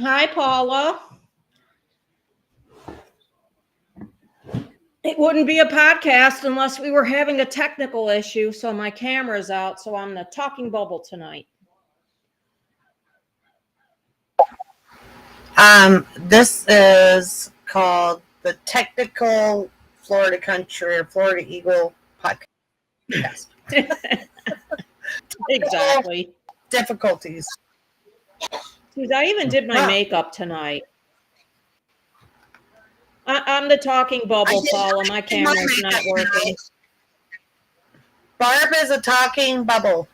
Hi, Paula. It wouldn't be a podcast unless we were having a technical issue, so my camera's out, so I'm the talking bubble tonight. This is called the Technical Florida Country or Florida Eagle podcast. Exactly. Difficulties. Dude, I even did my makeup tonight. I'm the talking bubble, Paula. My camera's not working. Barb is a talking bubble.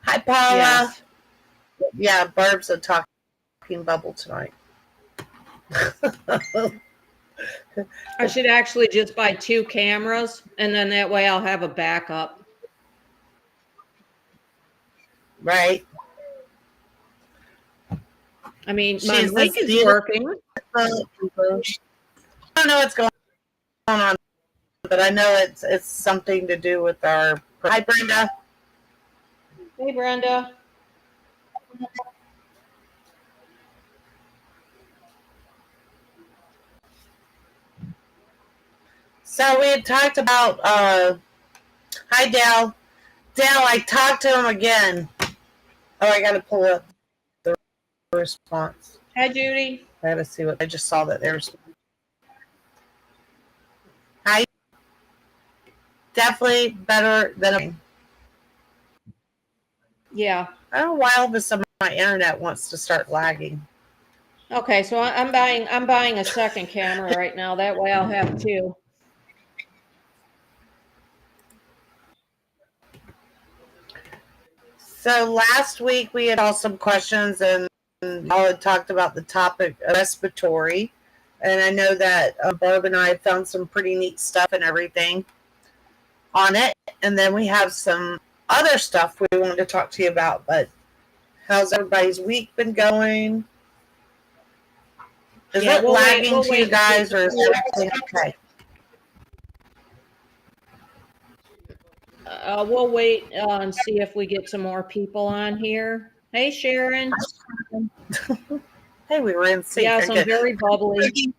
Hi, Paula. Yes. Yeah, Barb's a talking bubble tonight. I should actually just buy 2 cameras, and then that way I'll have a backup. Right. I mean, my mic is working. I don't know what's going on, but I know it's something to do with our. Hi, Brenda. Hey, Brenda. So we had talked about. Hi, Dale. Dale, I talked to him again. Oh, I got to pull up the response. Hi, Judy. I got to see what I just saw that there's. Hi. Definitely better than. Yeah. I don't know why all of a sudden my internet wants to start lagging. Okay, so I'm buying a second camera right now. That way I'll have 2. So last week we had all some questions and all had talked about the topic of respiratory. And I know that Barb and I found some pretty neat stuff and everything on it. And then we have some other stuff we wanted to talk to you about. But how's everybody's week been going? Is it lagging to you guys or is everything okay? We'll wait and see if we get some more people on here. Hey, Sharon. Hey, we were in sync. Yes, I'm very bubbly.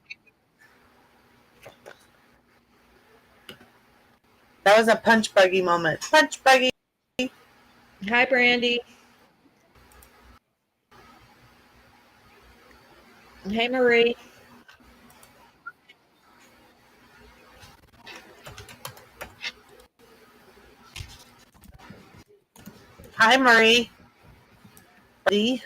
That was a punch buggy moment. Punch buggy. Hi, Brandy. Hey, Marie. Hi, Marie. Buddy.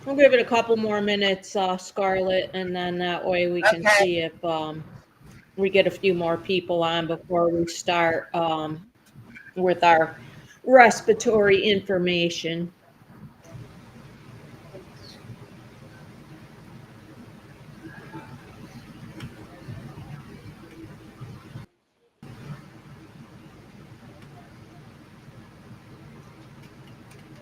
We'll give it a couple more minutes, Scarlett, and then that way we can see if we get a few more people on before we start with our respiratory information.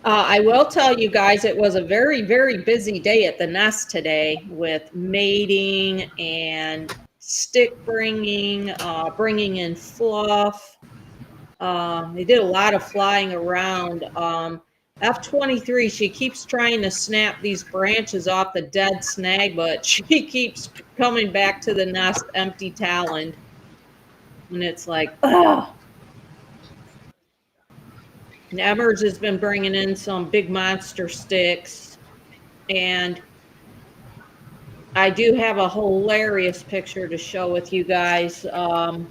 I will tell you guys, it was a very, very busy day at the nest today with mating and stick bringing, bringing in fluff. They did a lot of flying around. F23, she keeps trying to snap these branches off the dead snag, but she keeps coming back to the nest empty taloned. And it's like, oh. Emmers has been bringing in some big monster sticks, and I do have a hilarious picture to show with you guys. I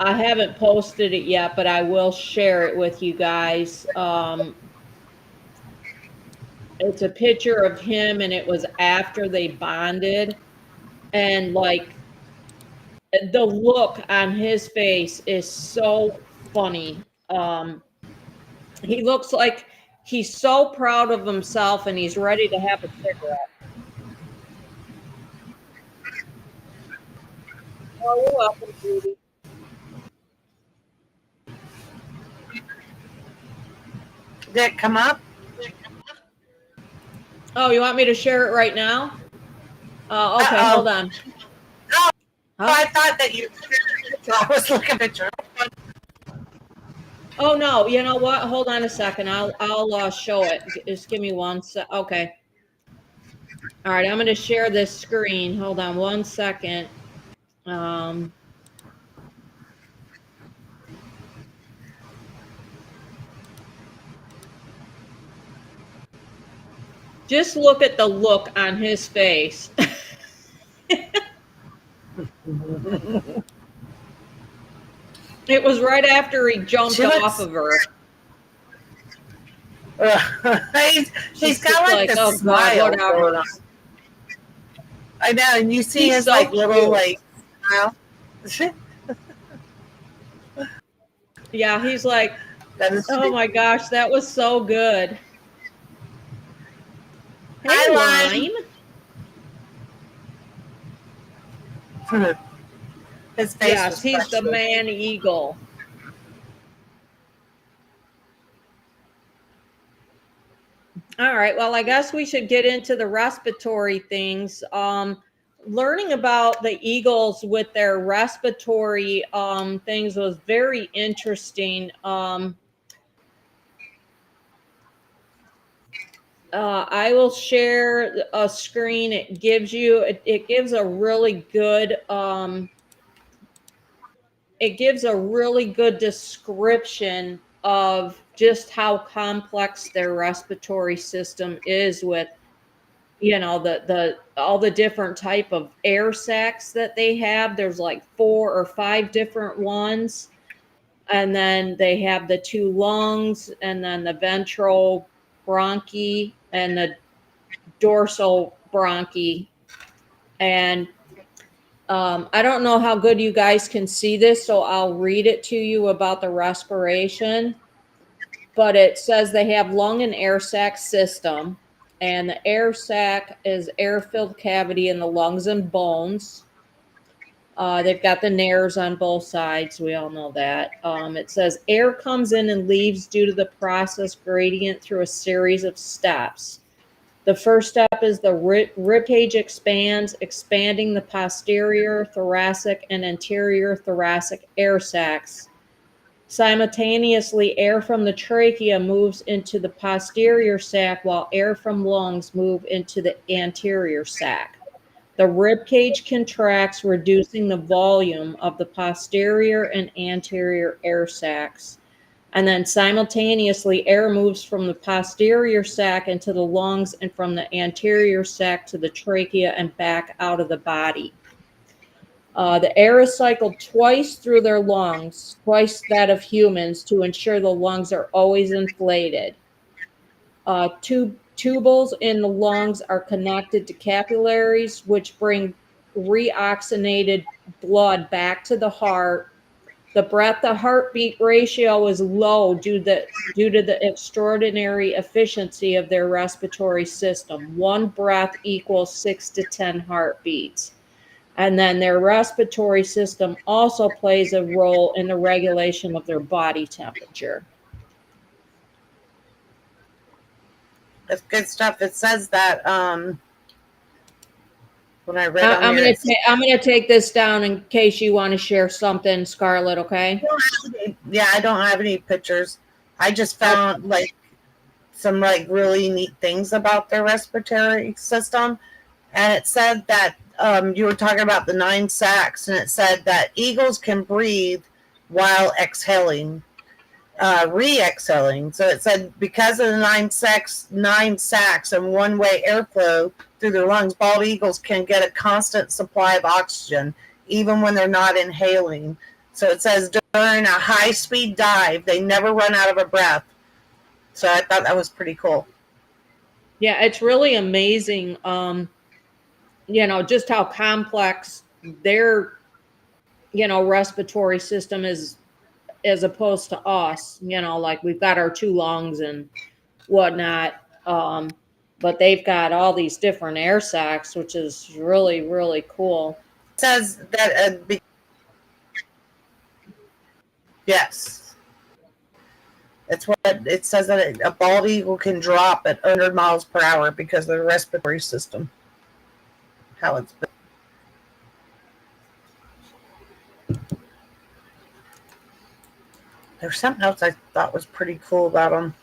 haven't posted it yet, but I will share it with you guys. It's a picture of him, and it was after they bonded, and like the look on his face is so funny. He looks like he's so proud of himself and he's ready to have a cigarette. Oh, you're welcome, Judy. Did it come up? Oh, you want me to share it right now? Okay, Uh-oh. hold on. Oh, Huh? I thought that you. I was looking at your. Oh no, you know what? Hold on a second. I'll show it. Just give me one sec. Okay. All right, I'm going to share this screen. Hold on one second. Just look at the look on his face. It was right after he jumped off of her. He's got like this oh smile God, going on. I know, and you see He's his so like little cute. like smile. Yeah, he's like, That is oh my gosh, that was so good. Hey, Hi, Lime. His face Yes, was he's the precious. man eagle. All right, well, I guess we should get into the respiratory things. Learning about the eagles with their respiratory things was very interesting. I will share a screen. It gives you, it gives a really good, description of just how complex their respiratory system is with, the all the different type of air sacs that they have. There's like 4 or 5 different ones. And then they have the 2 lungs, and then the ventral bronchi and the dorsal bronchi. And I don't know how good you guys can see this, so I'll read it to you about the respiration. But it says they have lung and air sac system, and the air sac is air-filled cavity in the lungs and bones. They've got the nares on both sides. We all know that. It says air comes in and leaves due to the process gradient through a series of steps. The first step is the rib cage expands, expanding the posterior thoracic and anterior thoracic air sacs. Simultaneously, air from the trachea moves into the posterior sac, while air from lungs move into the anterior sac. The rib cage contracts, reducing the volume of the posterior and anterior air sacs. And then simultaneously, air moves from the posterior sac into the lungs, and from the anterior sac to the trachea and back out of the body. The air is cycled twice through their lungs, twice that of humans, to ensure the lungs are always inflated. Tubules in the lungs are connected to capillaries, which bring reoxygenated blood back to the heart. The breath to heartbeat ratio is low due to the extraordinary efficiency of their respiratory system. 1 breath equals 6 to 10 heartbeats. And then their respiratory system also plays a role in the regulation of their body temperature. That's good stuff. It says that when I read I'm gonna take this down in case you want to share something, Scarlett. Okay. Yeah, I don't have any pictures. I just found like some like really neat things about their respiratory system, and it said that you were talking about the 9 sacs, and it said that eagles can breathe while exhaling, re-exhaling. So it said because of the 9 sacs and one-way airflow through their lungs, bald eagles can get a constant supply of oxygen even when they're not inhaling. So it says during a high-speed dive, they never run out of a breath. So I thought that was pretty cool. Yeah, it's really amazing. Just how complex their, respiratory system is, as opposed to us. Like we've got our 2 lungs and whatnot. But they've got all these different air sacs, which is really, really cool. It says that Yes. It's what it says that a bald eagle can drop at 100 miles per hour because of the respiratory system. How it's been. There's something else I thought was pretty cool about them.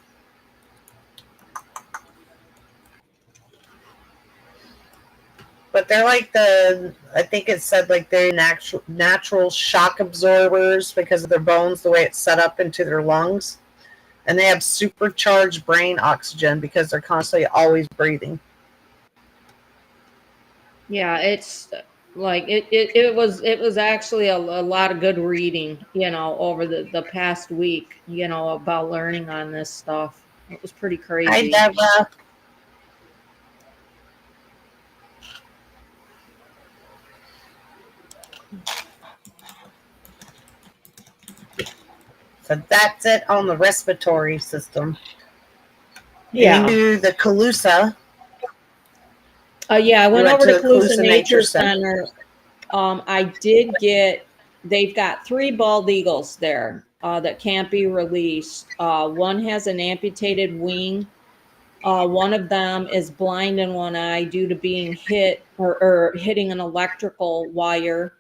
But they're like I think it said like they're natural shock absorbers because of their bones, the way it's set up into their lungs. And they have supercharged brain oxygen because they're constantly always breathing. Yeah, it's like it was actually a lot of good reading, over the past week, about learning on this stuff. It was pretty Hi, crazy. Deborah. So that's it on the respiratory system. Yeah. And you do the Calusa. Yeah, I went over to Calusa Nature Center. Center. They've got 3 bald eagles there that can't be released. One has an amputated wing. One of them is blind in one eye due to being hit or hitting an electrical wire.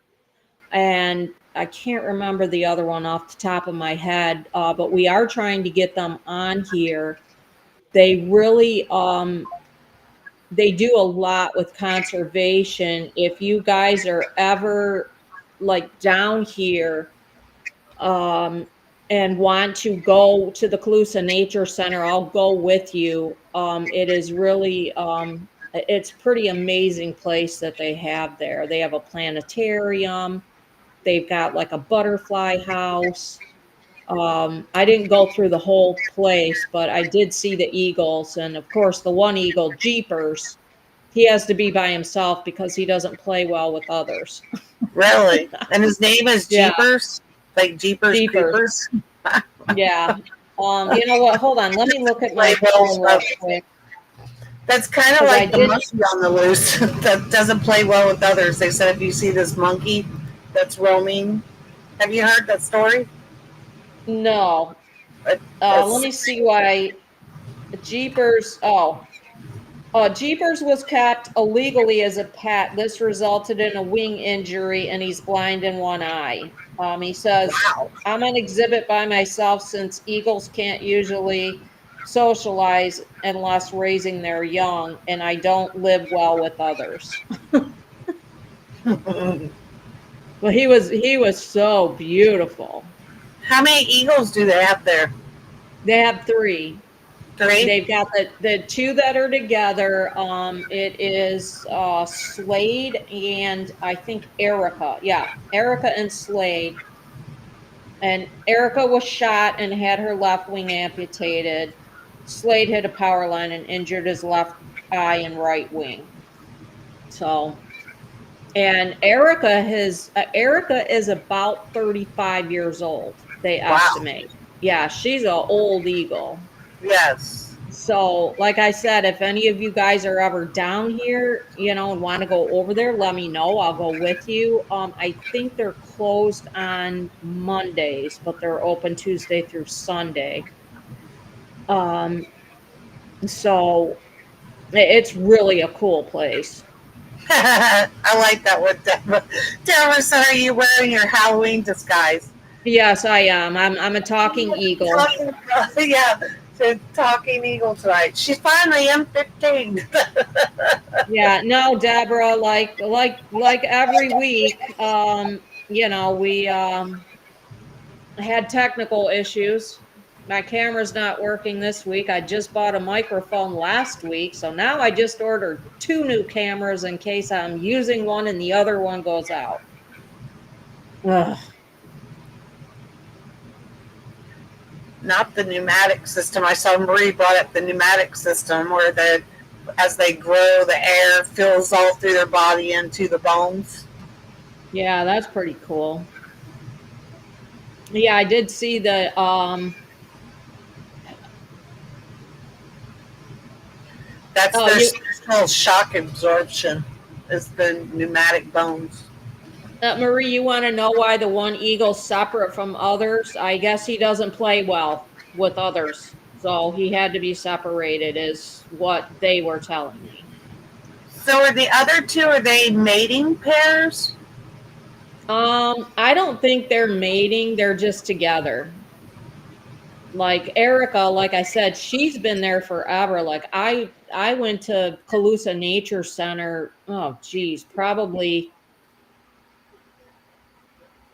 And I can't remember the other one off the top of my head, but we are trying to get them on here. They really they do a lot with conservation. If you guys are ever like down here and want to go to the Calusa Nature Center, I'll go with you. It is really it's pretty amazing place that they have there. They have a planetarium. They've got like a butterfly house. I didn't go through the whole place, but I did see the eagles. And of course, the one eagle, Jeepers, he has to be by himself because he doesn't play well with others. Really? And his name is Yeah, Jeepers? Like Jeepers Jeepers. Creepers? Yeah. You know what? Hold on. Let me look at my Play well phone with real others. quick That's kind of because I like the did. monkey on the loose that doesn't play well with others. They said if you see this monkey that's roaming, have you heard that story? No. Let That's me see why Jeepers. Jeepers was kept illegally as a pet. This resulted in a wing injury, and he's blind in one eye. He says, wow. I'm on exhibit by myself since eagles can't usually socialize unless raising their young, and I don't live well with others. But he was so beautiful. How many eagles do they have there? They have 3. 3? They've got the 2 that are together. It is Slade and I think Erica. Yeah, Erica and Slade. And Erica was shot and had her left wing amputated. Slade hit a power line and injured his left eye and right wing. So, and Erica is about 35 years old. They Wow. estimate. Yeah, she's an old eagle. Yes. So, like I said, if any of you guys are ever down here, and want to go over there, let me know. I'll go with you. I think they're closed on Mondays, but they're open Tuesday through Sunday. Um, so it's really a cool place. I like that one, Deborah. Deborah said, are you wearing your Halloween disguise? Yes, I am. I'm a talking eagle. Yeah, so talking eagle tonight. She's finally M15. Yeah, no, Deborah, like every week, we had technical issues. My camera's not working this week. I just bought a microphone last week, so now I just ordered 2 new cameras in case I'm using one and the other one goes out. Ugh. Not the pneumatic system. I saw Marie brought up the pneumatic system where as they grow, the air fills all through their body into the bones. Yeah, that's pretty cool. Yeah, I did see That's oh, their special shock absorption. Is the pneumatic bones. Marie, you want to know why the one eagle's separate from others? I guess he doesn't play well with others. So he had to be separated, is what they were telling me. So are the other two, are they mating pairs? I don't think they're mating, they're just together. Like Erica, like I said, she's been there forever. Like I went to Calusa Nature Center, oh geez, probably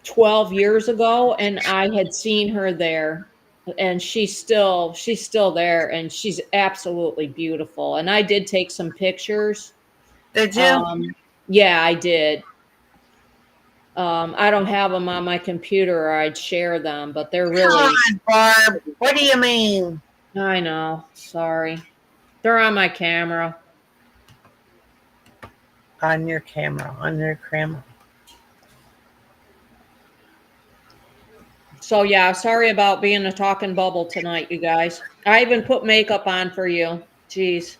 12 years ago, and I had seen her there, and she's still there, and she's absolutely beautiful. And I did take some pictures. Did you? um yeah, I did. I don't have them on my computer, or I'd share them, but they're Come really, on, Barb. What do you mean? I know, sorry, they're on my camera. On your camera, on your camera. So yeah, sorry about being a talking bubble tonight, you guys. I even put makeup on for you. Jeez.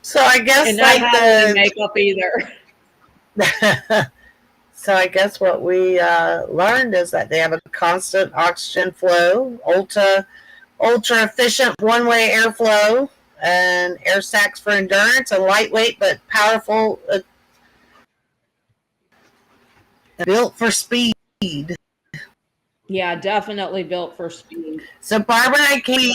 So I And guess not like Halloween the makeup either. so I guess what we learned is that they have a constant oxygen flow, ultra efficient one way airflow, and air sacs for endurance, and lightweight but powerful, built for speed. Yeah, definitely built for speed. So Barbara and I came.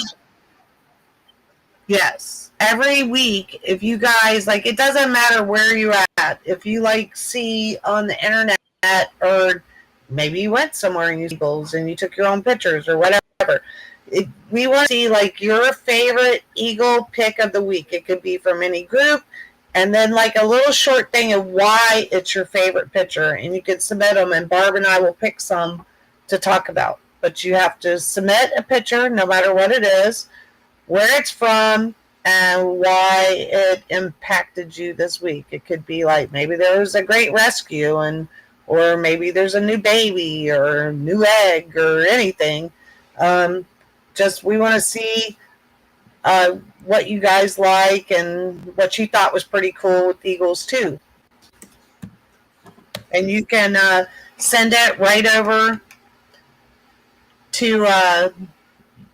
Yes. Every week, if you guys like, it doesn't matter where you're at. If you like see on the internet, or maybe you went somewhere and you Eagles and you took your own pictures or whatever, we want to see like your favorite Eagle pick of the week. It could be from any group, and then like a little short thing of why it's your favorite picture, and you can submit them, and Barb and I will pick some to talk about. But you have to submit a picture, no matter what it is, where it's from, and why it impacted you this week. It could be like maybe there was a great rescue, and or maybe there's a new baby or new egg or anything. Just we want to see what you guys like and what you thought was pretty cool with Eagles too. And you can send it right over to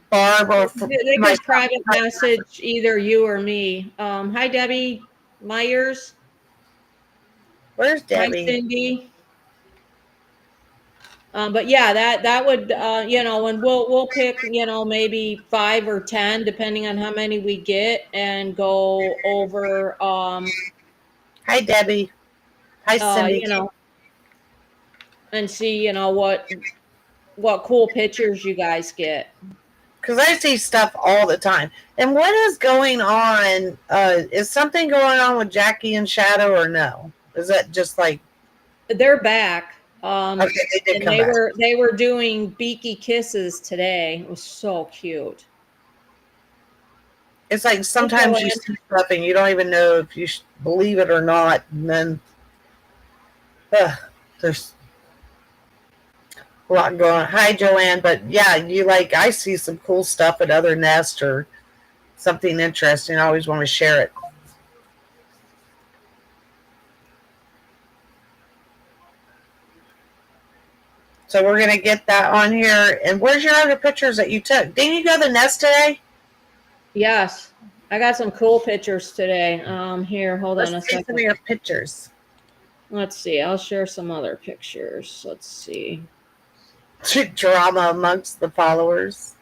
Barb or They my. can private message either you or me. Hi, Debbie Myers. Where's Hi, Debbie? Cindy. But yeah, that would, and we'll pick, maybe 5 or 10, depending on how many we get, and go over, Hi, Debbie. Hi, Cindy. you know, and see, what cool pictures you guys get. Because I see stuff all the time. And what is going on? Is something going on with Jackie and Shadow, or no? Is that just like They're back. okay? They did And come they back. were doing beaky kisses today. It was so cute. It's like Hey, sometimes you Joanne. see stuff and you don't even know if you believe it or not, and then there's a lot going on. Hi, Joanne. But yeah, you like I see some cool stuff at other nests or something interesting. I always want to share it. So we're gonna get that on here. And where's your other pictures that you took? Didn't you go to the nest today? Yes, I got some cool pictures today. Here, hold on a Let's see some second. of your pictures. Let's see. I'll share some other pictures. Let's see. Drama amongst the followers.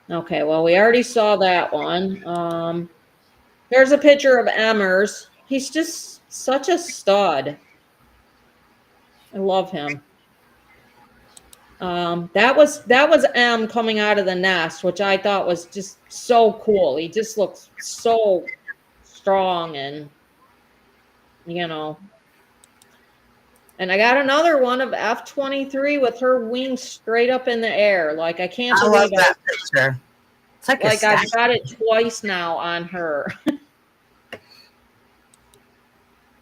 Okay, well, we already saw that one. There's a picture of Emmers. He's just such a stud. I love him. That was M coming out of the nest, which I thought was just so cool. He just looks so strong, and you know. And I got another one of F-23 with her wings straight up in the air. Like I can't I love believe that picture. It's like a I've got it twice now on her.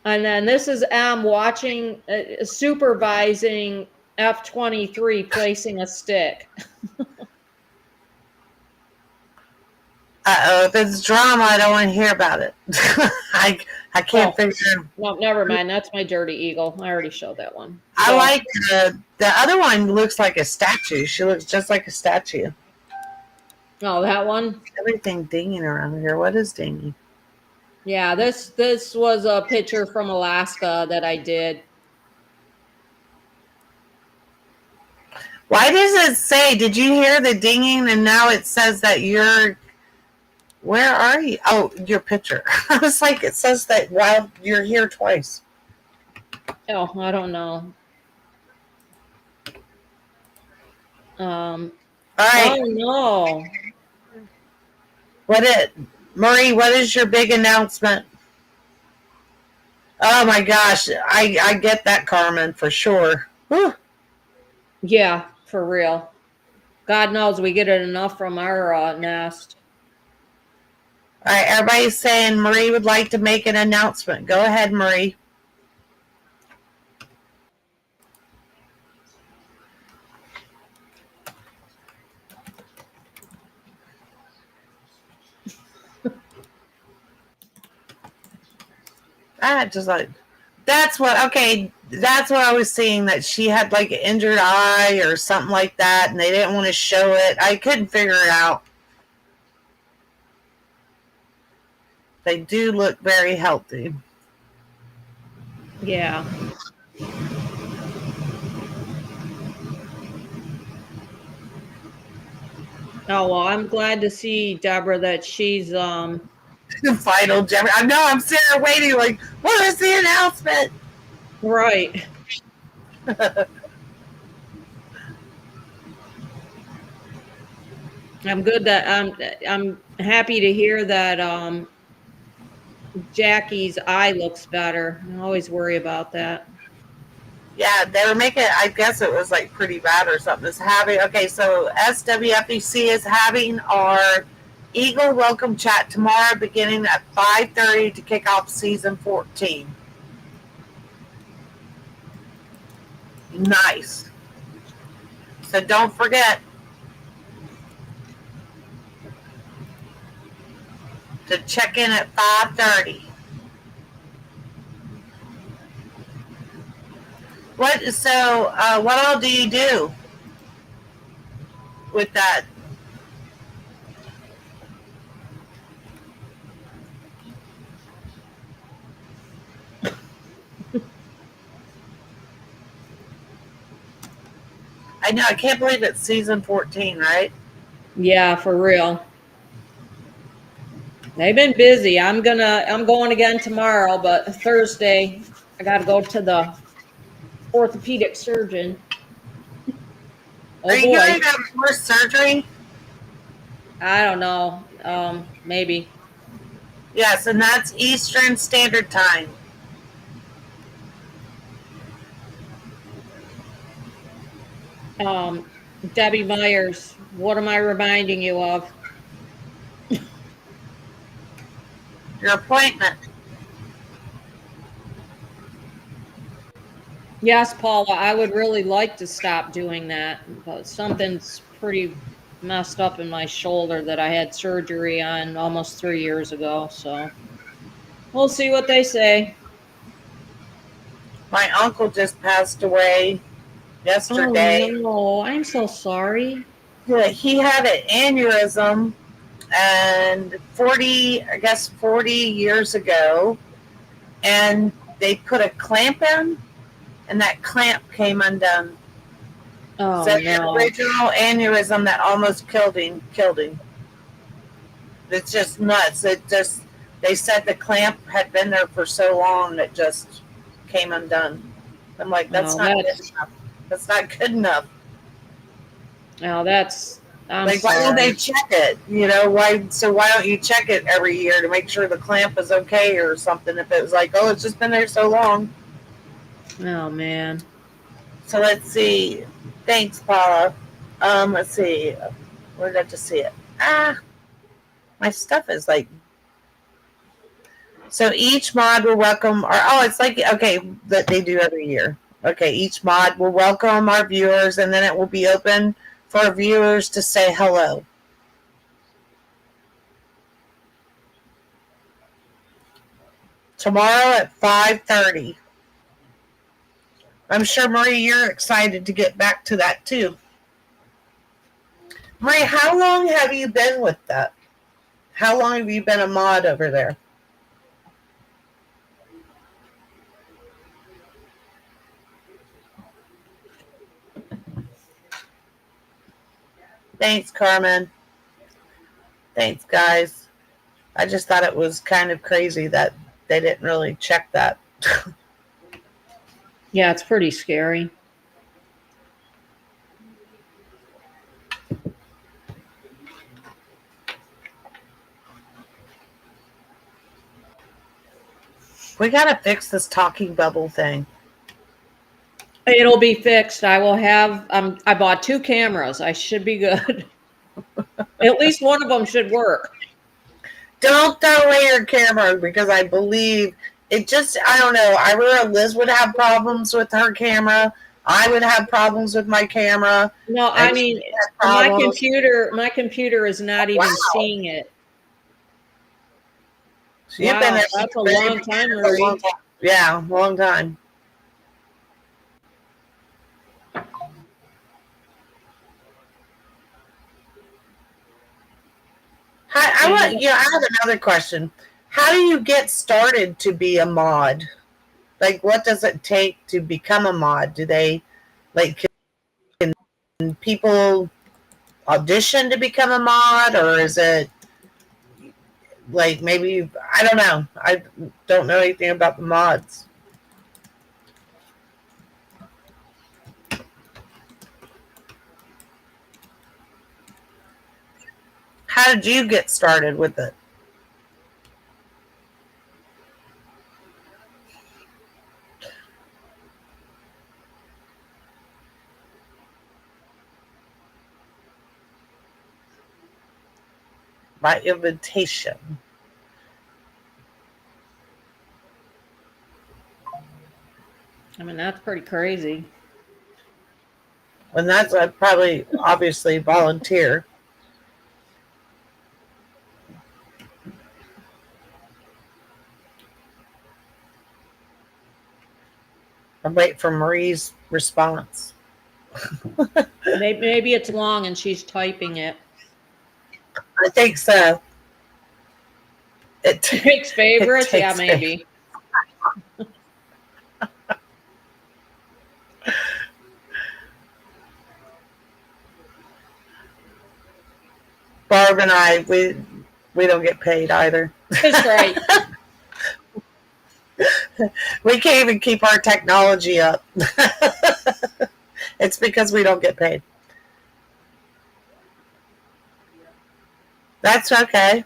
And then this is M watching, supervising F-23 placing a stick. If it's drama, I don't want to hear about it. I can't figure. No, never mind. That's my dirty eagle. I already showed that one. I like the other one. Looks like a statue. She looks just like a statue. Oh, that one. Everything dinging around here. What is dinging? Yeah, this was a picture from Alaska that I did. Why does it say? Did you hear the dinging? And now it says that you're. Where are you? Oh, your picture. I was like, it says that while you're here twice. Oh, I don't know. All right. Oh no. Marie, what is your big announcement? Oh my gosh. I get that, Carmen, for sure. Whew. Yeah, for real. God knows we get it enough from our nest. All right, everybody's saying Marie would like to make an announcement. Go ahead, Marie. Just like that's what I was seeing, that she had like an injured eye or something like that, and they didn't want to show it. I couldn't figure it out. They do look very healthy. Yeah. Oh well, I'm glad to see, Deborah, that she's Final Jeopardy. I know, I'm sitting there waiting like, what is the announcement? Right. I'm good that I'm happy to hear that Jackie's eye looks better. I always worry about that. Yeah, they were making, I guess it was like pretty bad or something. So SWFEC is having our Eagle welcome chat tomorrow beginning at 5:30 to kick off season 14. Nice. So don't forget to check in at 5:30. What all do you do with that? I know, I can't believe it's season 14, right? Yeah, for real. They've been busy. I'm going again tomorrow, but Thursday I got to go to the orthopedic surgeon. Oh, Are you going to have more surgery? I don't know. Maybe. Yes, and that's Eastern Standard Time. Debbie Myers, what am I reminding you of? Your appointment. Yes, Paula, I would really like to stop doing that, but something's pretty messed up in my shoulder that I had surgery on almost 3 years ago. So we'll see what they say. My uncle just passed away yesterday. Oh no, I'm so sorry. Yeah, he had an aneurysm, and 40 years ago, and they put a clamp in, and that clamp came undone. Oh so no. The original aneurysm that almost killed him. It's just nuts. They said the clamp had been there for so long that just came undone. I'm like, that's not good enough. That's not good enough. No, why don't they check it? Why don't you check it every year to make sure the clamp is okay or something? If it was like, oh, it's just been there so long. Oh man. So let's see. Thanks, Paula. Let's see. Where did I just see it? My stuff is like. So each mod will welcome it's like, okay, that they do every year. Okay, each mod will welcome our viewers, and then it will be open for our viewers to say hello. tomorrow at 5:30. I'm sure, Marie, you're excited to get back to that too. Marie, how long have you been with that? How long have you been a mod over there? Thanks, Carmen. Thanks, guys. I just thought it was kind of crazy that they didn't really check that. Yeah, it's pretty scary. We got to fix this talking bubble thing. It'll be fixed. I will have, I bought 2 cameras. I should be good. At least one of them should work. Don't throw away your camera, because I believe it just, I don't know. I remember Liz would have problems with her camera. I would have problems with my camera. No, I mean, my computer is not even seeing it. So you've been there. That's a long time, Marie. Yeah, long time. I have another question. How do you get started to be a mod? Like, what does it take to become a mod? Do they, like, can people audition to become a mod, or is it like maybe, I don't know. I don't know anything about the mods. How did you get started with it? By invitation. I mean, that's pretty crazy. And that's probably obviously volunteer. I'm waiting for Marie's response. Maybe it's long and she's typing it. I think so. It takes favorites? Yeah, maybe. Barb and I, we don't get paid either. That's right. We can't even keep our technology up. It's because we don't get paid. That's okay.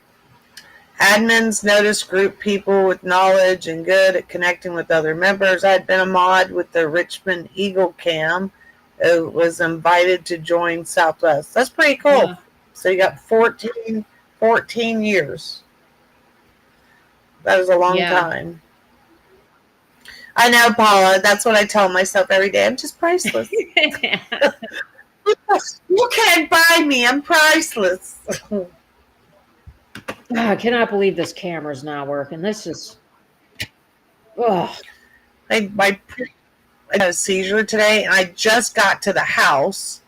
Admins notice group people with knowledge and good at connecting with other members. I'd been a mod with the Richmond Eagle Cam. It was invited to join Southwest. That's pretty cool. Yeah. So you got 14 years. That was a long time. I know, Paula. That's what I tell myself every day. I'm just priceless. You can't buy me. I'm priceless. I cannot believe this camera's not working. This is... Ugh. I had a seizure today, and I just got to the house.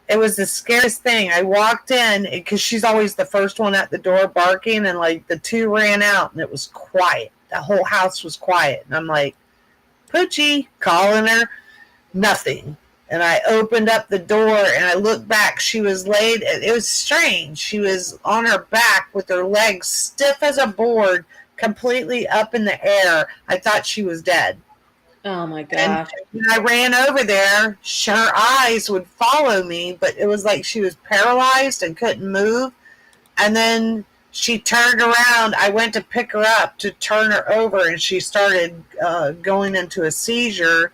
It was the scariest thing. I walked in, because she's always the first one at the door barking, and like the 2 ran out, and it was quiet. The whole house was quiet. And I'm like, Poochie, calling her, nothing. And I opened up the door, and I looked back. She was laid. It was strange. She was on her back with her legs stiff as a board, completely up in the air. I thought she was dead. Oh, my gosh. And I ran over there. Her eyes would follow me, but it was like she was paralyzed and couldn't move. And then she turned around. I went to pick her up to turn her over, and she started going into a seizure.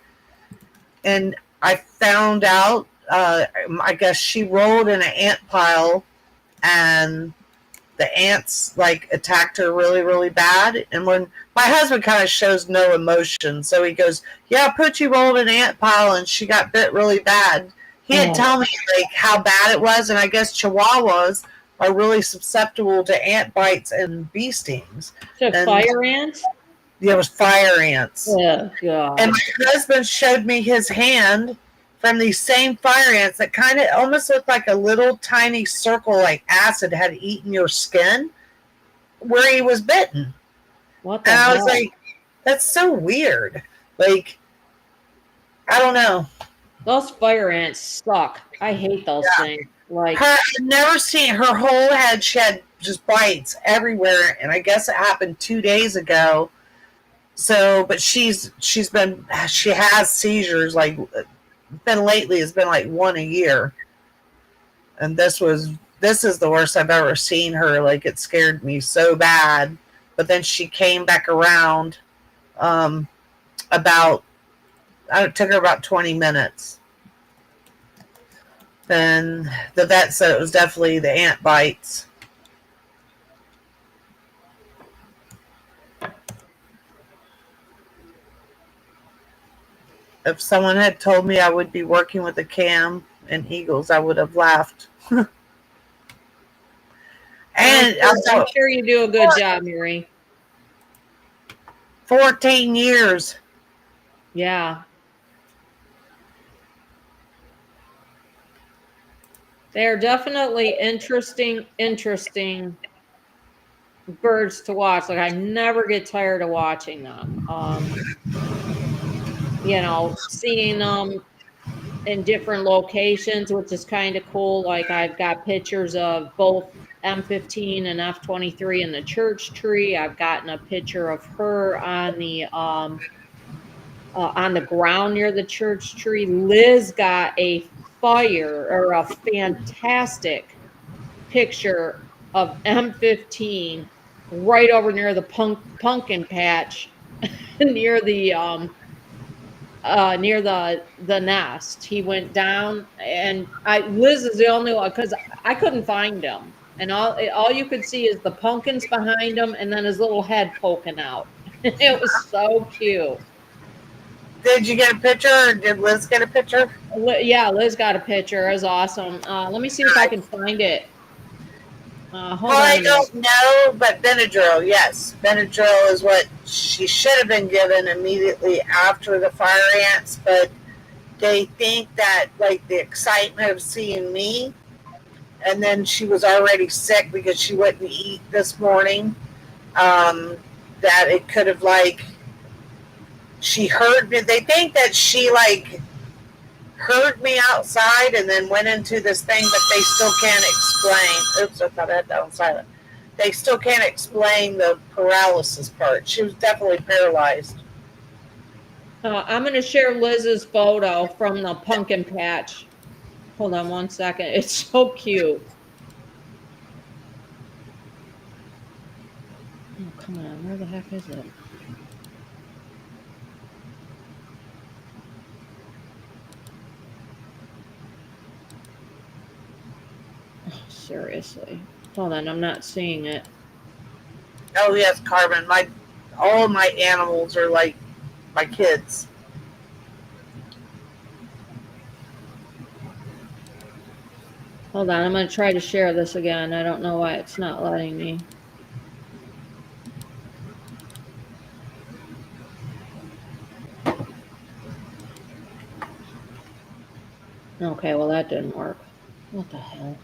And I found out, I guess she rolled in an ant pile, and the ants like attacked her really, really bad. And when my husband kind of shows no emotion, so he goes, yeah, Poochie rolled in an ant pile and she got bit really bad. He had told me like how bad it was, and I guess Chihuahuas are really susceptible to ant bites and bee stings. So fire ants? It was fire ants. Oh, God. And my husband showed me his hand from these same fire ants that kind of almost looked like a little tiny circle, like acid had eaten your skin where he was bitten. What the And I was hell? like, that's so weird. Like, I don't know. Those fire ants suck. I hate those things. Like, I've never seen her whole head. She had just bites everywhere, and I guess it happened 2 days ago. So, but she has seizures. Like, been lately, it's been like one a year, and this is the worst I've ever seen her. Like, it scared me so bad. But then she came back around. About it took her about 20 minutes. Then the vet said it was definitely the ant bites. If someone had told me I would be working with a cam and Eagles, I would have laughed. And I'm sure you do a good job, Mary. 14 years. Yeah. They're definitely interesting birds to watch. Like, I never get tired of watching them. Seeing them in different locations, which is kind of cool. Like, I've got pictures of both M15 and F23 in the church tree. I've gotten a picture of her on the ground near the church tree. Liz got a fantastic picture of M15 right over near the pumpkin patch near the nest. He went down, and Liz is the only one, because I couldn't find him, and all you could see is the pumpkins behind him, and then his little head poking out. It was so cute. Did you get a picture, or did Liz get a picture? Yeah, Liz got a picture. It was awesome. Let me see if I can find it. Hold on I a minute. don't know, but Benadryl, yes. Benadryl is what she should have been given immediately after the fire ants, but they think that, like, the excitement of seeing me, and then she was already sick because she wouldn't eat this morning, that it could have, like, she heard me. They think that she, like, heard me outside and then went into this thing, but they still can't explain. Oops, I thought I had that on silent. They still can't explain the paralysis part. She was definitely paralyzed. I'm going to share Liz's photo from the pumpkin patch. Hold on one second. It's so cute. Oh, come on. Where the heck is it? Oh, seriously. Hold on. I'm not seeing it. Oh yes, Carmen. All my animals are like my kids. Hold on. I'm going to try to share this again. I don't know why it's not letting me. Okay, well, that didn't work. What the hell?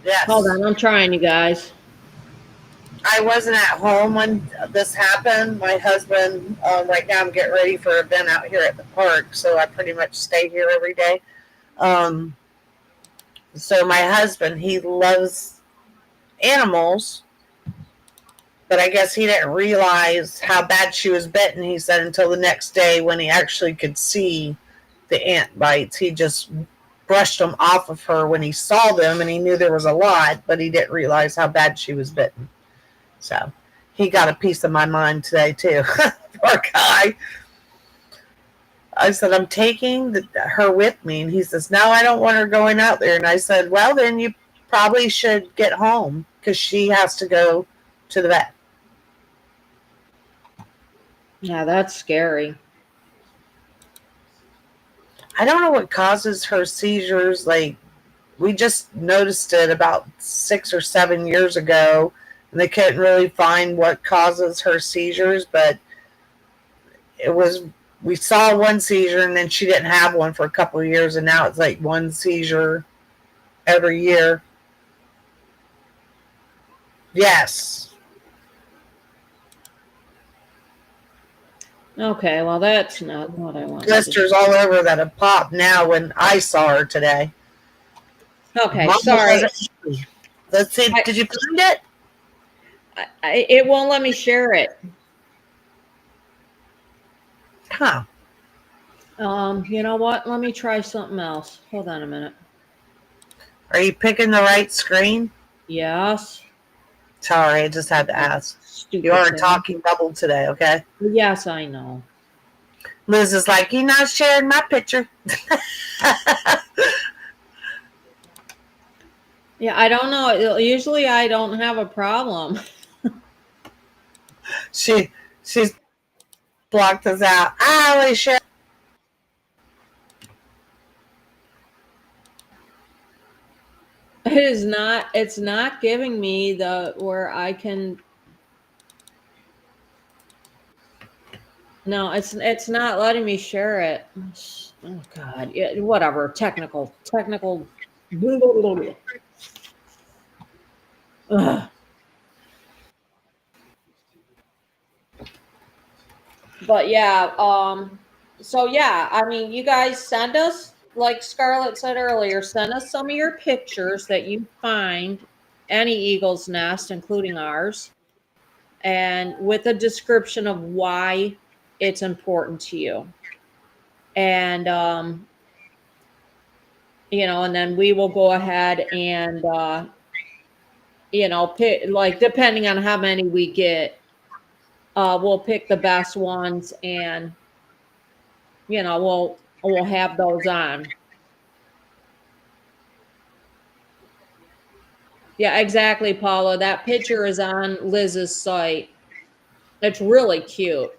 Yes. Hold on. I'm trying, you guys. I wasn't at home when this happened. My husband, right now I'm getting ready for an event out here at the park, so I pretty much stay here every day. So my husband, he loves animals, but I guess he didn't realize how bad she was bitten, he said, until the next day when he actually could see the ant bites. He just brushed them off of her when he saw them, and he knew there was a lot, but he didn't realize how bad she was bitten. So he got a piece of my mind today, too. Poor guy. I said, I'm taking her with me. And he says, no, I don't want her going out there. And I said, well, then you probably should get home because she has to go to the vet. Yeah, that's scary. I don't know what causes her seizures. Like, we just noticed it about 6 or 7 years ago, and they couldn't really find what causes her seizures, but we saw one seizure, and then she didn't have one for a couple of years, and now it's like one seizure every year. Yes. Okay, well, that's not what I wanted. Blisters all over that have popped now when I saw her today. Okay, Mama sorry. Let's see. Did you find it? It won't let me share it. Huh. You know what? Let me try something else. Hold on a minute. Are you picking the right screen? Yes. Sorry, I just had to ask. Stupid You are thing. talking double today, okay? Yes, I know. Liz is like, you're not sharing my picture. Yeah, I don't know. Usually I don't have a problem. She's blocked us out. I always share. It's not giving me where I can. No, it's not letting me share it. Oh God, yeah, whatever. Technical. Ugh. But yeah, so yeah, I mean, you guys send us, like Scarlett said earlier, send us some of your pictures that you find any eagle's nest, including ours, and with a description of why it's important to you. And and then we will go ahead and pick, like, depending on how many we get, we'll pick the best ones, and we'll have those on. Yeah, exactly, Paula. That picture is on Liz's site. It's really cute.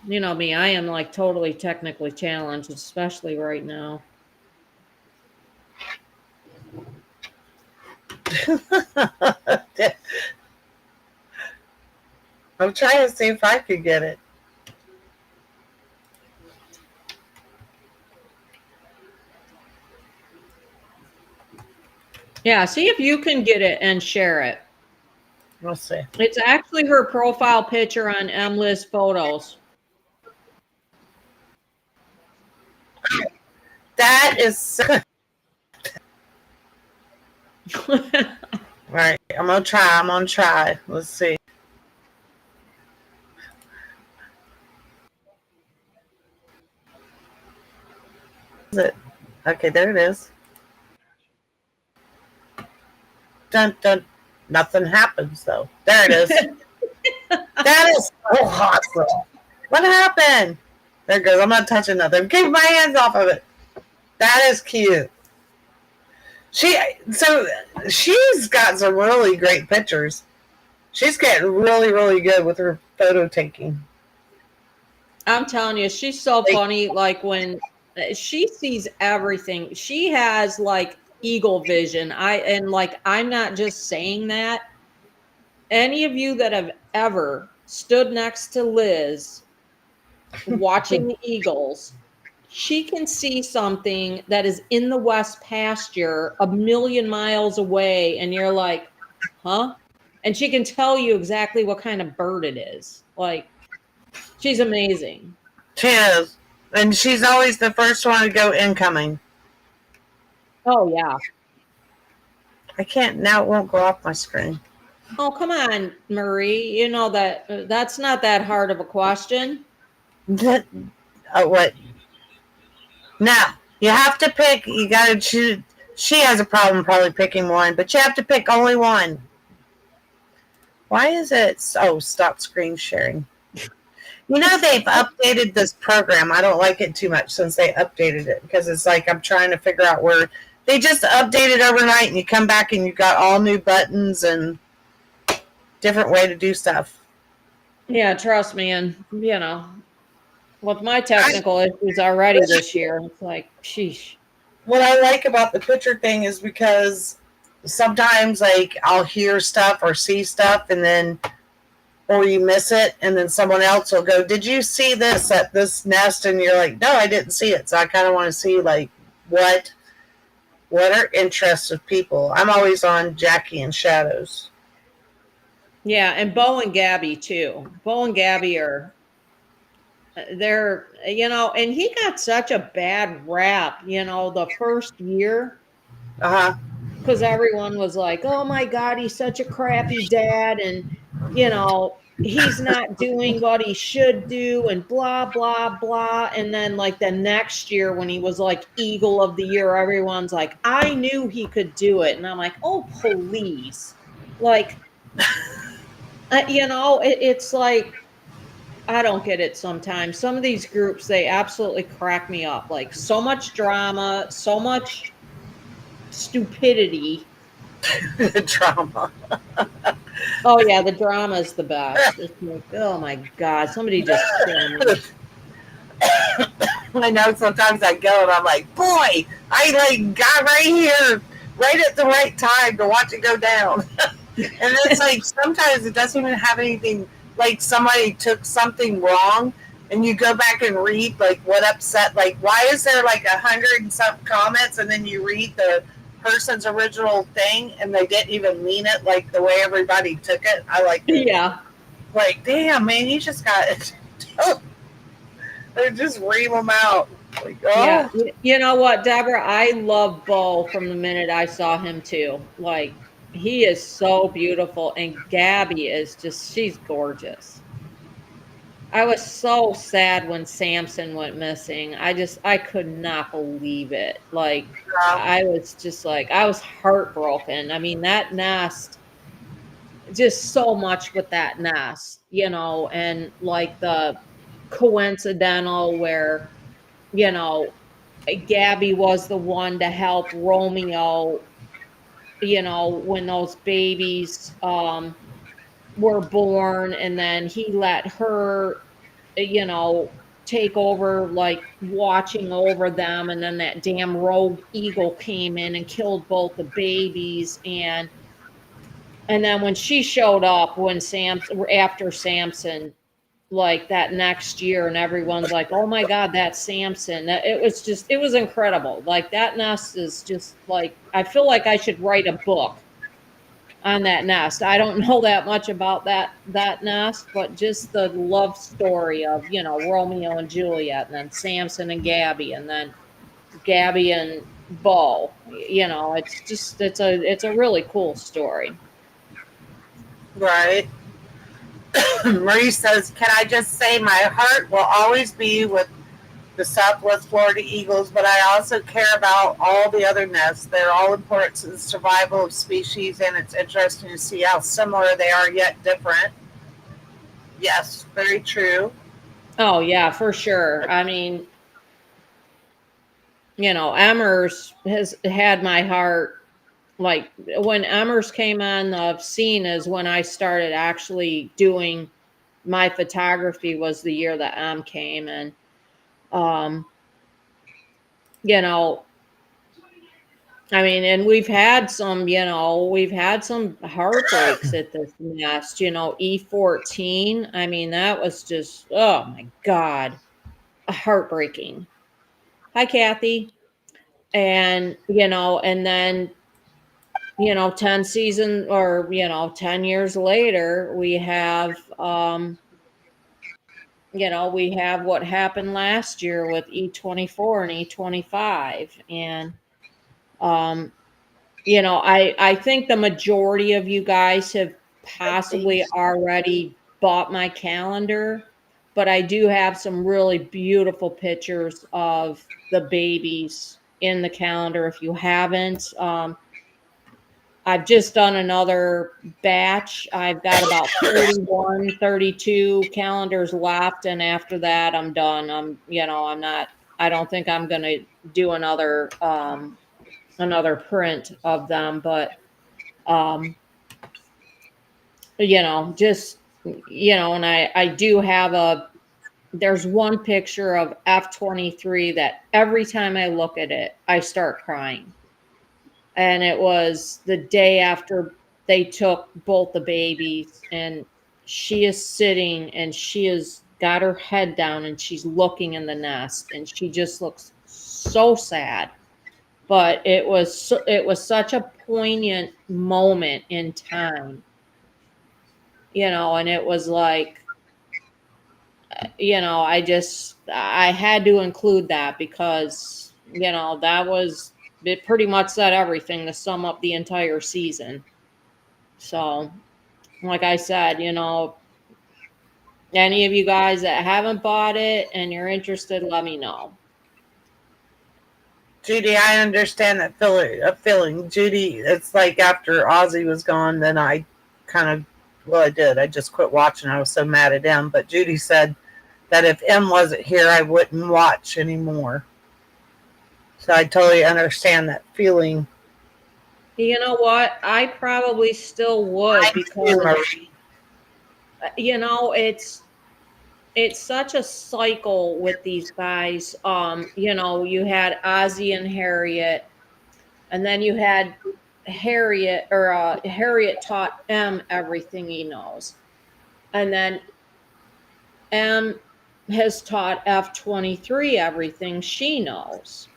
You know me, I am like totally technically challenged, especially right now. I'm trying to see if I could get it. Yeah, see if you can get it and share it. We'll see. It's actually her profile picture on Liz Photos. That is. All right, I'm gonna try. Let's see. Is it? Okay, there it is. Dun dun. Nothing happens though. There it is. That is so awesome. What happened? There it goes. I'm not touching nothing. Keep my hands off of it. That is cute. She's got some really great pictures. She's getting really, really good with her photo taking. I'm telling you, she's so funny. Like, when she sees everything, she has like eagle vision. I'm not just saying that. Any of you that have ever stood next to Liz watching the Eagles, she can see something that is in the West pasture a million miles away, and you're like, huh? And she can tell you exactly what kind of bird it is. Like, she's amazing. She is. And she's always the first one to go incoming. Oh, yeah. I can't, now it won't go off my screen. Oh, come on, Marie. You know that's not that hard of a question. What? Now, you have to pick, you gotta choose. She has a problem probably picking one, but you have to pick only one. Why is it? Oh, stop screen sharing. You know, they've updated this program. I don't like it too much since they updated it, because it's like I'm trying to figure out where they just updated overnight, and you come back and you've got all new buttons and different way to do stuff. Yeah, trust me. And, with my technical issues already this year, it's like, sheesh. What I like about the picture thing is because sometimes like I'll hear stuff or see stuff and then or you miss it and then someone else will go, "Did you see this at this nest?" And you're like, "No, I didn't see it." So I kind of want to see like what are interests of people. I'm always on Jackie and Shadows. Yeah, and Bo and Gabby too. Bo and Gabby are they're and he got such a bad rap, the first year, Uh-huh. because everyone was like, "Oh my God, he's such a crappy dad," and he's not doing what he should do, and blah blah blah. And then like the next year, when he was like Eagle of the Year, everyone's like, "I knew he could do it," and I'm like, "Oh please," like, it's like. I don't get it sometimes. Some of these groups, they absolutely crack me up. Like, so much drama, so much stupidity. Drama. Oh yeah, the drama is the best. It's like, oh my God, somebody just kill me. I know sometimes I go and I'm like, boy, I like got right here, right at the right time to watch it go down. And it's like sometimes it doesn't even have anything like somebody took something wrong and you go back and read like what upset like why is there like 100 and some comments and then you read the person's original thing and they didn't even mean it like the way everybody took it. I like to Yeah. like damn man you just got it. They just ream them out. Like, Yeah. oh, You know what, Deborah? I love Bo from the minute I saw him too. Like, he is so beautiful. And Gabby is just, she's gorgeous. I was so sad when Samson went missing. I could not believe it. Like, yeah, I was just like, I was heartbroken. I mean, that nest, just so much with that nest, and like the coincidental where, you know, Gabby was the one to help Romeo, when those babies were born, and then he let her, you know, take over, like watching over them, and then that damn rogue eagle came in and killed both the babies. And then when she showed up, when after Samson, like that next year, and everyone's like, "Oh my God, that's Samson!" It was incredible. Like, that nest is just like, I feel like I should write a book on that nest. I don't know that much about that nest, but just the love story of, Romeo and Juliet, and then Samson and Gabby, and then Gabby and Bo. It's a really cool story. right. Marie says, "Can I just say my heart will always be with the Southwest Florida Eagles, but I also care about all the other nests. They're all important to the survival of species, and it's interesting to see how similar they are yet different." Yes, very true. Oh yeah, for sure. I mean, Emmers has had my heart. Like, when Emmers came on the scene is when I started actually doing my photography, was the year that came. And um you know I mean, and we've had some heartbreaks at this nest. E14, I mean, that was just, oh my God, heartbreaking. Hi, Kathy. And then 10 years later, we have what happened last year with E24 and E25. And um I think the majority of you guys have possibly already bought my calendar, but I do have some really beautiful pictures of the babies in the calendar. If you haven't, I've just done another batch. I've got about 31, 32 calendars left, and after that, I'm done. I'm not, I don't think I'm going to do another print of them, but, um, just And I do have there's one picture of F-23 that every time I look at it, I start crying. And it was the day after they took both the babies, and she is sitting and she has got her head down and she's looking in the nest and she just looks so sad. But it was such a poignant moment in time, and it was like, I had to include that because, that was, it pretty much said everything to sum up the entire season. So, like I said, any of you guys that haven't bought it and you're interested, let me know. Judy, I understand that feeling. Judy, it's like after Ozzy was gone, then I kind of, well, I did. I just quit watching. I was so mad at him. But Judy said that if M wasn't here, I wouldn't watch anymore. So I totally understand that feeling. You know what? I probably still would because, it's such a cycle with these guys. You had Ozzy and Harriet, and then you had Harriet taught M everything he knows. And then M has taught F-23 everything she knows.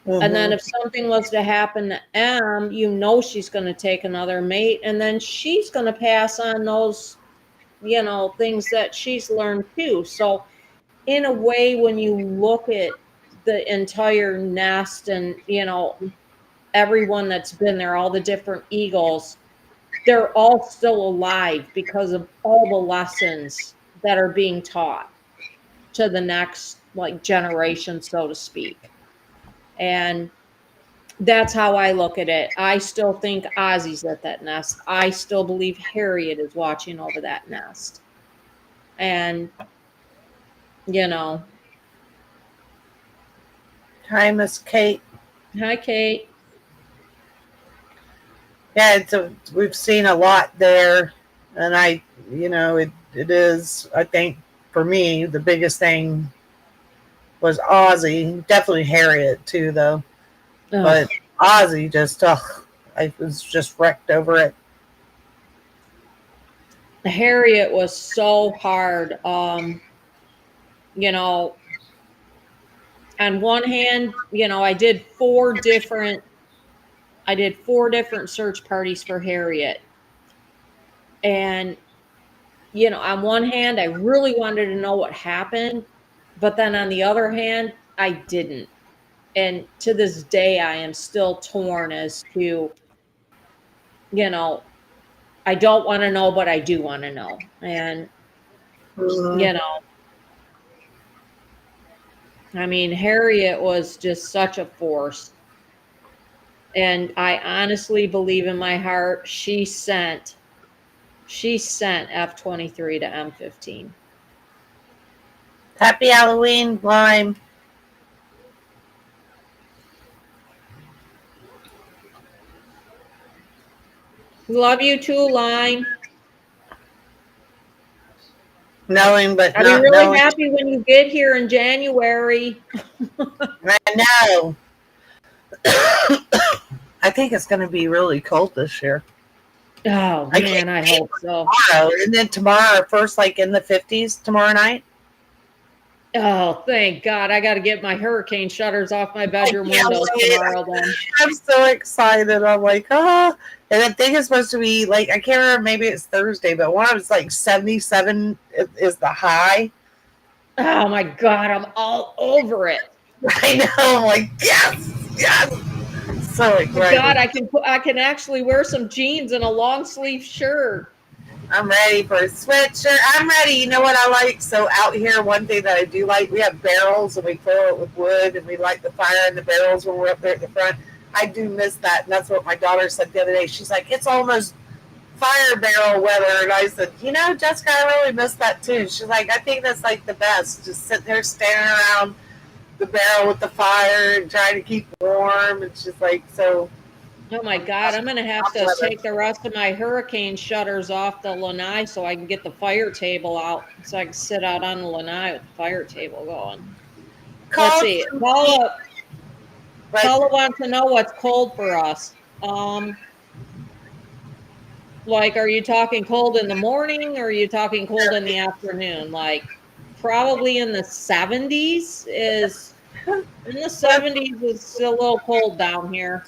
Mm-hmm. And then if something was to happen to M, she's going to take another mate, and then she's going to pass on those, things that she's learned too. So in a way, when you look at the entire nest and, everyone that's been there, all the different Eagles, they're all still alive because of all the lessons that are being taught to the next generation, so to speak. And that's how I look at it. I still think Ozzy's at that nest. I still believe Harriet is watching over that nest. And, Hi, Miss Kate. Hi, Kate. Yeah, we've seen a lot there. And it is, I think, for me, the biggest thing was Ozzy. Definitely Harriet, too, though. Ugh. But Ozzy I was just wrecked over it. Harriet was so hard. On one hand, I did four different search parties for Harriet. And, on one hand, I really wanted to know what happened. But then on the other hand, I didn't. And to this day, I am still torn as to, I don't want to know, but I do want to know. And, I mean, Harriet was just such a force. And I honestly believe in my heart she sent F-23 to M-15. Happy Halloween, Lime. Love you too, Lime. Knowing, but I'll be really happy when you get here in January. I know. I think it's going to be really cold this year. Oh, man, I hope so. Tomorrow, and then tomorrow, first, in the 50s tomorrow night. Oh, thank God. I got to get my hurricane shutters off my bedroom windows tomorrow then. I'm so excited. I'm like, oh. And I think it's supposed to be, I can't remember, maybe it's Thursday, but one of it's 77 is the high. Oh, my God. I'm all over it. I know. I'm like, yes. So excited. God, I can actually wear some jeans and a long sleeve shirt. I'm ready for a sweatshirt. I'm ready. You know what I like? So out here, one thing that I do like, we have barrels and we fill it with wood and we light the fire in the barrels when we're up there at the front. I do miss that. And that's what my daughter said the other day. She's like, it's almost fire barrel weather. And I said, Jessica, I really miss that too. She's like, I think that's the best. Just sitting there standing around the barrel with the fire and trying to keep warm. It's just so Oh my God, I'm going to have to take the rest of my hurricane shutters off the lanai so I can get the fire table out, so I can sit out on the lanai with the fire table going. Let's see. Paula wants to know what's cold for us. Like, are you talking cold in the morning or are you talking cold in the afternoon? Like, probably in the 70s is, in the 70s is a little cold down here.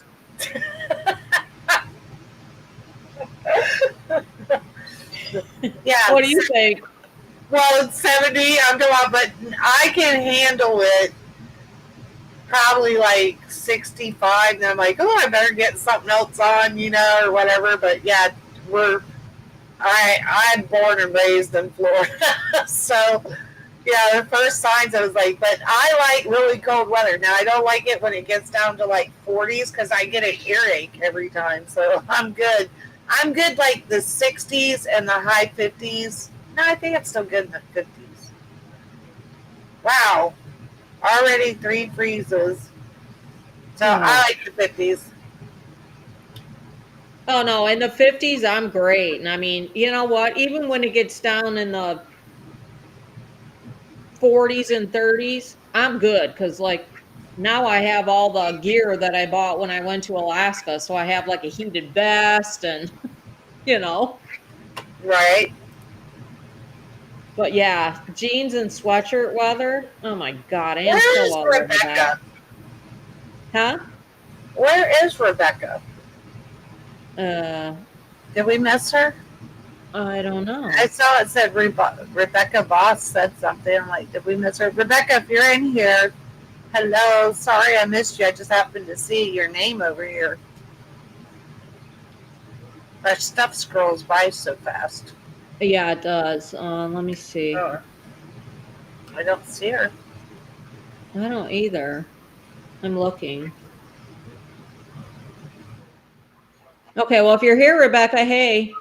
Yeah. What do you think? Well, it's 70, I'm doing, but I can handle it probably like 65. And I'm like, oh, I better get something else on, or whatever. But yeah, I'm born and raised in Florida. So yeah, the first signs I was like, but I like really cold weather. Now I don't like it when it gets down to like 40s because I get an earache every time. So I'm good. I'm good like the 60s and the high 50s. No, I think it's still good in the 50s. Wow. Already 3 freezes. So I like the 50s. Oh no, in the 50s I'm great. And I mean, you know what? Even when it gets down in the 40s and 30s, I'm good because like now I have all the gear that I bought when I went to Alaska. So I have like a heated vest and Right. But yeah, jeans and sweatshirt weather. Oh my God, I am Where so is all over Rebecca? that. Huh? Where is Rebecca? Uh, Did we miss her? I don't I know. saw it said Rebecca Voss said something. I'm like, did we miss her? Rebecca, if you're in here, hello. Sorry I missed you. I just happened to see your name over here. Our stuff scrolls by so fast. Yeah, it does. Let me see. Oh, I don't see her. I don't either. I'm looking. Okay, well, if you're here, Rebecca, hey.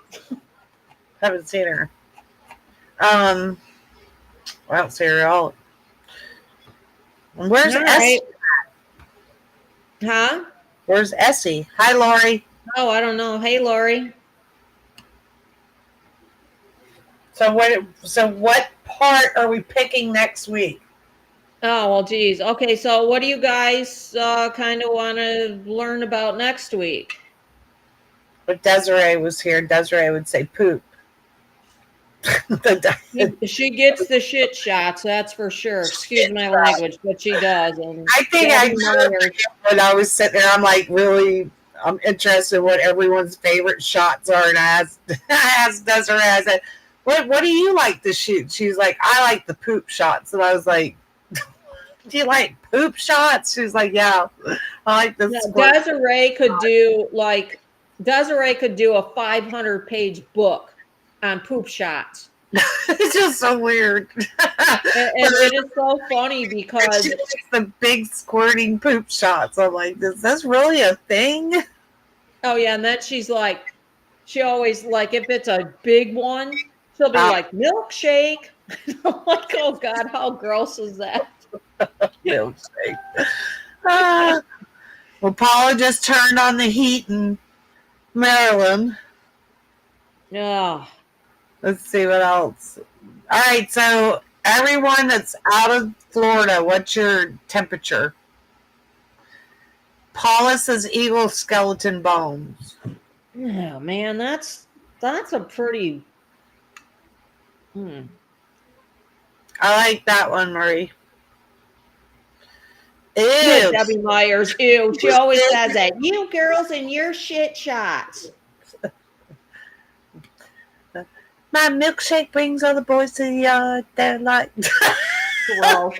Haven't seen her. I don't see her at all. Where's All Essie? right. Huh? Where's Essie? Hi, Lori. Oh, I don't know. Hey, Lori. So what part are we picking next week? Oh, well, geez. Okay, so what do you guys kind of want to learn about next week? If Desiree was here, Desiree would say poop. She gets the shit shots, that's for sure. Excuse my language, but she does. And I think I grew when I was sitting there. I'm interested in what everyone's favorite shots are, and I asked Desiree. I said, "What do you like to shoot?" She's like, "I like the poop shots," and I was like, "Do you like poop shots?" She's like, "Yeah, I like the." Yeah, Desiree could do a 500-page book on poop shots. It's just so weird. And it is so funny because she likes the big squirting poop shots. I'm like, is this really a thing? oh yeah, and then she always like if it's a big one, she'll be like milkshake. I'm like, oh God, how gross is that? Milkshake. Well, Paula just turned on the heat in Maryland. Yeah. Let's see what else. All right, so everyone that's out of Florida, what's your temperature? Paula says eagle skeleton bones. Oh man, that's a pretty. I like that one, Marie. Ew. Debbie Myers. Ew. She always says that. You girls and your shit shots. My milkshake brings all the boys to the yard. They're like. Gross.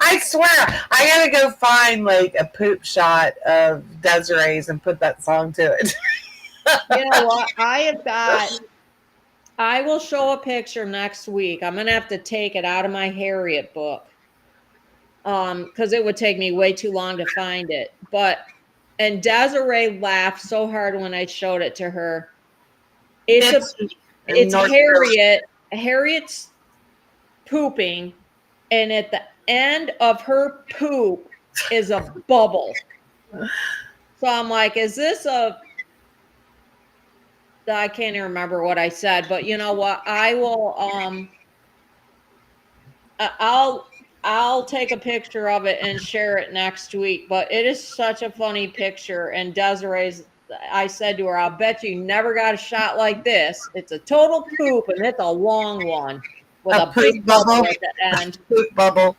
I swear, I gotta go find like a poop shot of Desiree's and put that song to it. You know what? I will show a picture next week. I'm gonna have to take it out of my Harriet book. Because it would take me way too long to find it. And Desiree laughed so hard when I showed it to her. It's Harriet. Harriet's pooping, and at the end of her poop is a bubble. So I'm like, is this a, I can't even remember what I said, but you know what? I will, I'll, I'll take a picture of it and share it next week, but it is such a funny picture. And Desiree's, I said to her, I'll bet you never got a shot like this. It's a total poop and it's a long one with A a big poop bubble bubble. at the end. Poop bubble.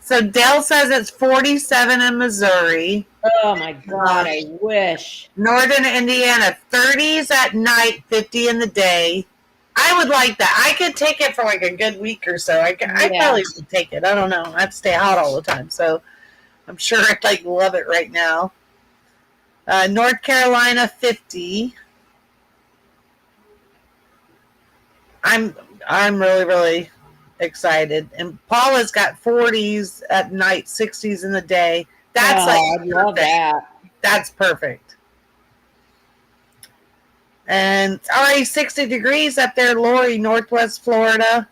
So Dale says it's 47 in Missouri. Oh my God, I wish. Northern Indiana, 30s at night, 50 in the day. I would like that. I could take it for like a good week or so. I Yeah. probably would take it. I don't know. I have to stay hot all the time, so I'm sure I'd like love it right now. North Carolina, 50. I'm really, really excited. And Paula's got 40s at night, 60s in the day. That's like I love that. That's perfect. And it's already 60 degrees up there, Lori, Northwest Florida.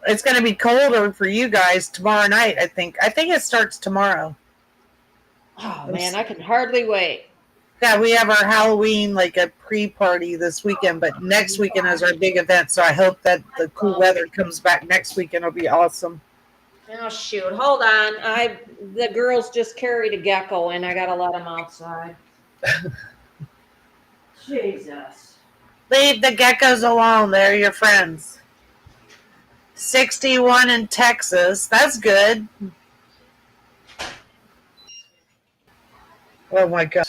It's going to be colder for you guys tomorrow night, I think. I think it starts tomorrow. Oh man, I can hardly wait. Yeah, we have our Halloween, like a pre-party this weekend, but next weekend is our big event. So I hope that the cool weather comes back next weekend. It'll be awesome. Oh shoot, hold on. The girls just carried a gecko and I gotta let them outside. Jesus. Leave the geckos alone. They're your friends. 61 in Texas. That's good. Oh my God.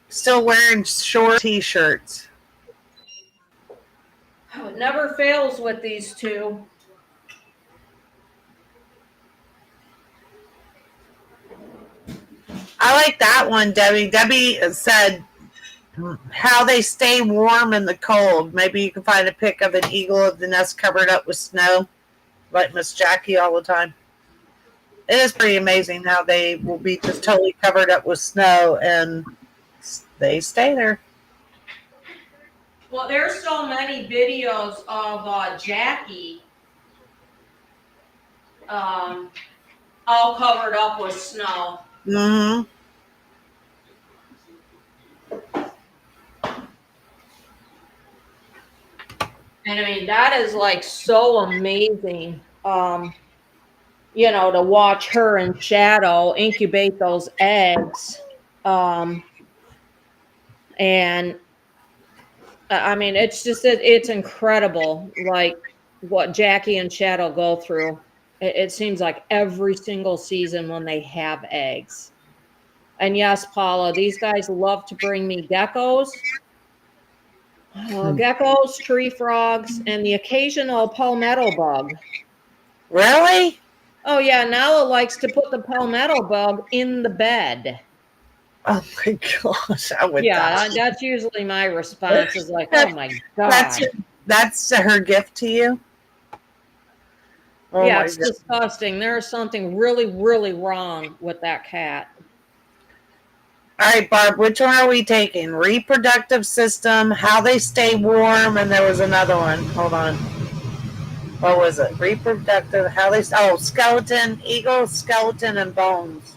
Still wearing short t-shirts. Oh, it never fails with these two. I like that one, Debbie. Debbie said how they stay warm in the cold. Maybe you can find a pic of an eagle of the nest covered up with snow, like Miss Jackie all the time. It is pretty amazing how they will be just totally covered up with snow and they stay there. Well, there's so many videos of Jackie all covered up with snow. Mm-hmm. And I mean, that is like so amazing. To watch her and Shadow incubate those eggs. And I mean, it's incredible, like what Jackie and Shadow go through. It seems like every single season when they have eggs. And yes, Paula, these guys love to bring me geckos. Geckos, tree frogs, and the occasional palmetto bug. Really? Oh yeah, Nala likes to put the palmetto bug in the bed. Oh my gosh, I would die. That's usually my response is like, oh my God. That's her gift to you? Oh yeah, it's disgusting. There's something really, really wrong with that cat. All right, Barb, which one are we taking? Reproductive system, how they stay warm, and there was another one. Hold on. What was it? Reproductive, how they... Oh, skeleton, eagle, skeleton, and bones.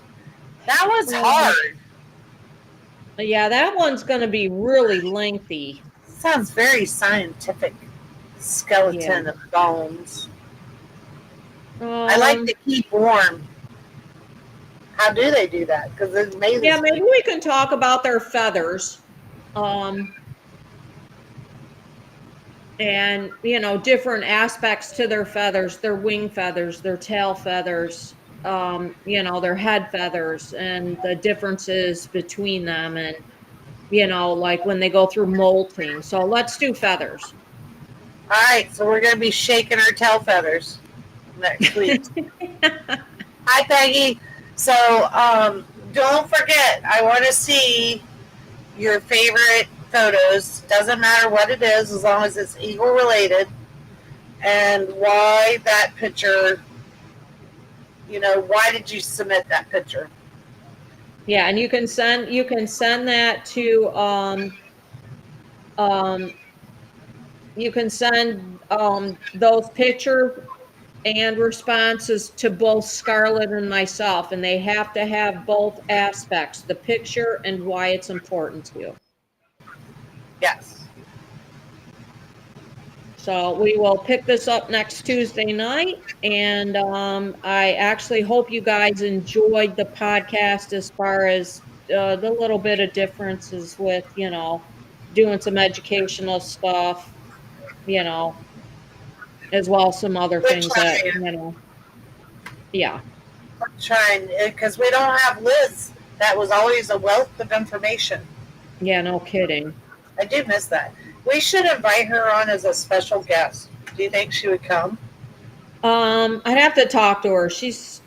That was hard. Yeah, that one's going to be really lengthy. Sounds very scientific. Skeleton and bones. I like to keep warm. How do they do that? Because it's amazing. Yeah, maybe we can talk about their feathers. And, different aspects to their feathers, their wing feathers, their tail feathers, their head feathers, and the differences between them, and, like when they go through molting. So let's do feathers. All right, so we're going to be shaking our tail feathers next week. Hi, Peggy. So don't forget, I want to see your favorite photos. Doesn't matter what it is, as long as it's eagle related, and why that picture. Why did you submit that picture? Yeah, and you can send that to you can send those pictures and responses to both Scarlett and myself, and they have to have both aspects, the picture and why it's important to you. Yes. So we will pick this up next Tuesday night, and I actually hope you guys enjoyed the podcast as far as the little bit of differences with, doing some educational stuff, as well as some other We're things that, trying. Yeah. Trying, because we don't have Liz. That was always a wealth of information. Yeah, no kidding. I do miss that. We should invite her on as a special guest. Do you think she would come? I'd have to talk to her. She's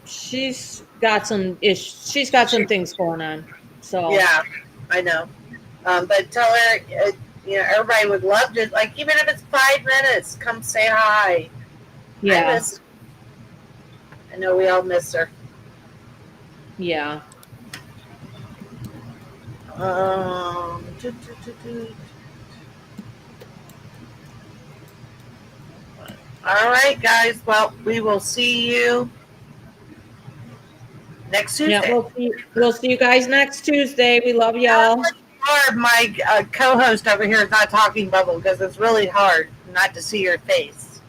got some she's got some things going on. So Yeah, I know. But tell her, everybody would love to, like, even if it's 5 minutes, come say hi. yeah. I know we all miss her. Yeah. Um, all right, guys. Well, we will see you next Tuesday. Yeah, we'll see you guys next Tuesday. We love y'all. Barb, my co-host over here, is not talking bubble because it's really hard not to see your face.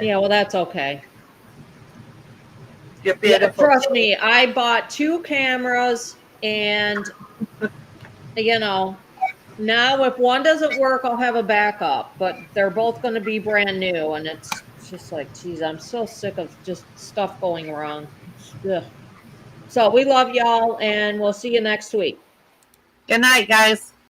Yeah, well, that's okay. You're beautiful. Yeah, trust me, I bought 2 cameras, and now if one doesn't work, I'll have a backup. But they're both going to be brand new, and it's just like, geez, I'm so sick of just stuff going wrong. Ugh. So we love y'all, and we'll see you next week. Good night, guys.